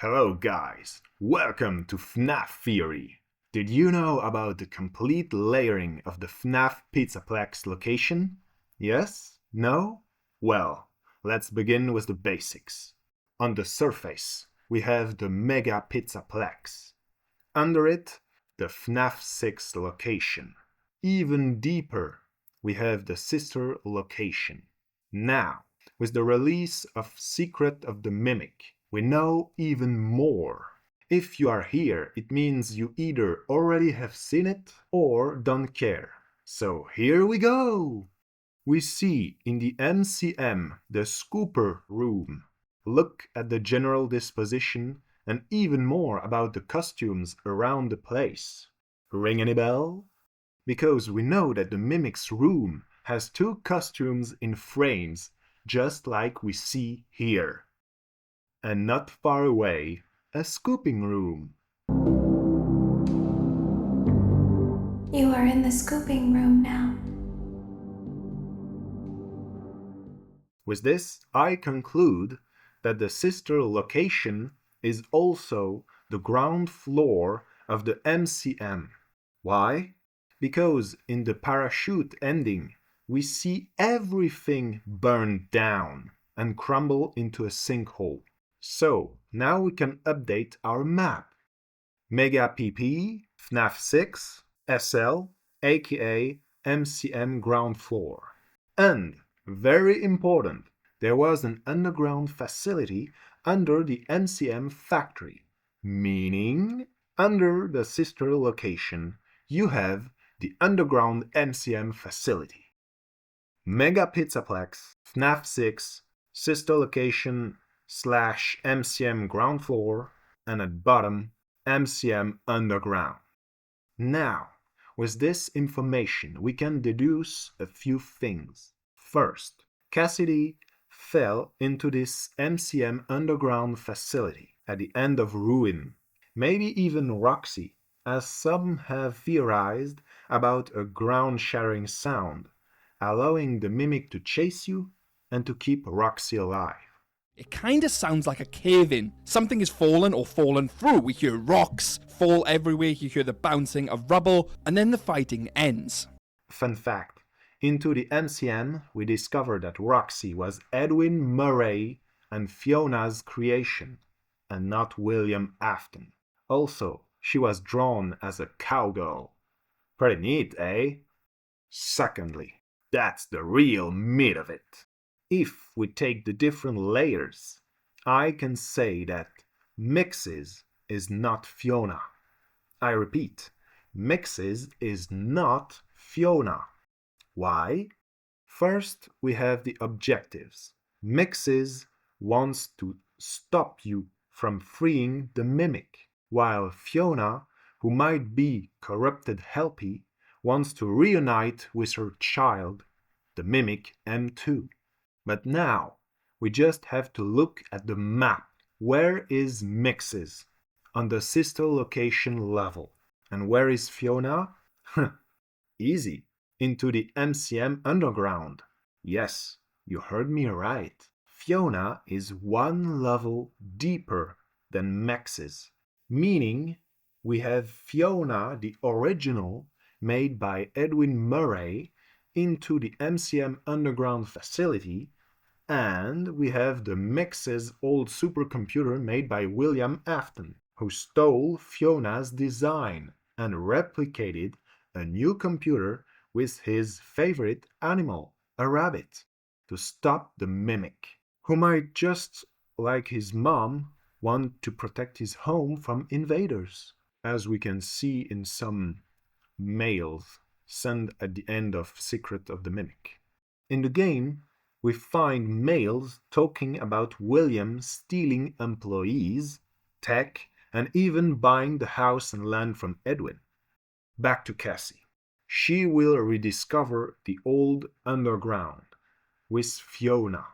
Hello guys, welcome to FNaF Theory. Did you know about the complete layering of the FNaF Pizzaplex location? Yes? No? Well, let's begin with the basics. On the surface, we have the Mega Pizzaplex. Under it, the FNaF 6 location. Even deeper, we have the sister location. Now, with the release of Secret of the Mimic, we know even more. If you are here, it means you either already have seen it or don't care. So here we go! We see in the MCM the Scooper room. Look at the general disposition and even more about the costumes around the place. Ring any bell? Because we know that the Mimic's room has two costumes in frames, just like we see here. And not far away, a scooping room. You are in the scooping room now. With this, I conclude that the sister location is also the ground floor of the MCM. Why? Because in the parachute ending, we see everything burned down and crumble into a sinkhole. So, now we can update our map. Mega PP, FNaF 6, SL, aka MCM ground floor. And, very important, there was an underground facility under the MCM factory, meaning under the sister location, you have the underground MCM facility. Mega Pizzaplex, FNaF 6, sister location / MCM ground floor, and at bottom, MCM underground. Now, with this information, we can deduce a few things. First, CASSY fell into this MCM underground facility at the end of Ruin, maybe even Roxy, as some have theorized about a ground-shattering sound, allowing the Mimic to chase you and to keep Roxy alive. It kinda sounds like a cave-in. Something is fallen or fallen through. We hear rocks fall everywhere, you hear the bouncing of rubble, and then the fighting ends. Fun fact, into the MCM we discovered that Roxy was Edwin Murray and FIONA's creation, and not William Afton. Also, she was drawn as a cowgirl. Pretty neat, eh? Secondly, that's the real meat of it. If we take the different layers, I can say that M.X.E.S is not FIONA. I repeat, M.X.E.S is not FIONA. Why? First, we have the objectives. M.X.E.S wants to stop you from freeing the Mimic, while FIONA, who might be corrupted Helpy, wants to reunite with her child, the Mimic M2. But now, we just have to look at the map. Where is M.X.E.S? On the sister location level. And where is FIONA? Easy. Into the MCM underground. Yes, you heard me right. FIONA is one level deeper than M.X.E.S, meaning we have FIONA, the original, made by Edwin Murray, into the MCM underground facility, and we have the M.X.E.S old supercomputer made by William Afton, who stole FIONA's design and replicated a new computer with his favorite animal, a rabbit, to stop the Mimic, who might just, like his mom, want to protect his home from invaders, as we can see in some mails sent at the end of Secret of the Mimic. In the game, we find mails talking about William stealing employees, tech, and even buying the house and land from Edwin. Back to CASSY. She will rediscover the old underground, with FIONA,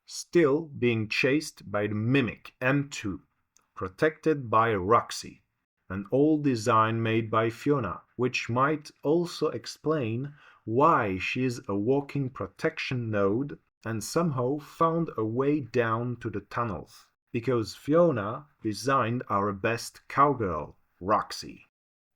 still being chased by the Mimic M2, protected by Roxy, an old design made by FIONA, which might also explain why she is a walking protection node and somehow found a way down to the tunnels. Because Fiona designed our best cowgirl, Roxy.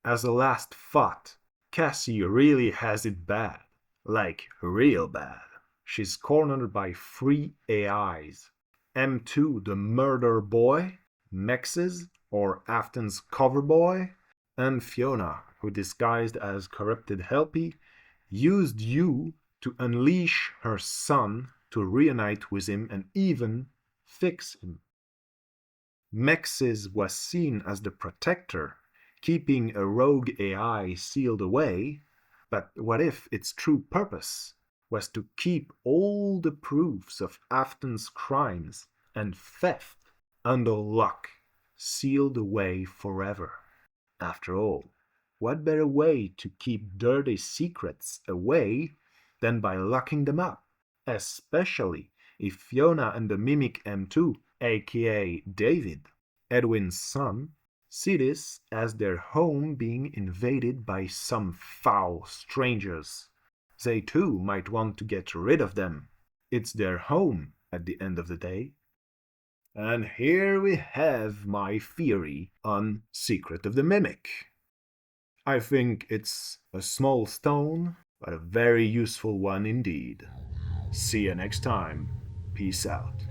As a last thought, Cassie really has it bad. Like, real bad. She's cornered by 3 AIs. M2 the murder boy, M.X.E.S or Afton's cover boy, and Fiona, who disguised as corrupted Helpy, used you to unleash her son to reunite with him and even fix him. M.X.E.S was seen as the protector, keeping a rogue AI sealed away, but what if its true purpose was to keep all the proofs of Afton's crimes and theft under lock, sealed away forever? After all, what better way to keep dirty secrets away than by locking them up? Especially if Fiona and the mimic M2, aka David, Edwin's son, see this as their home being invaded by some foul strangers. They too might want to get rid of them. It's their home at the end of the day. And here we have my theory on Secret of the Mimic. I think it's a small stone, but a very useful one indeed. See you next time. Peace out.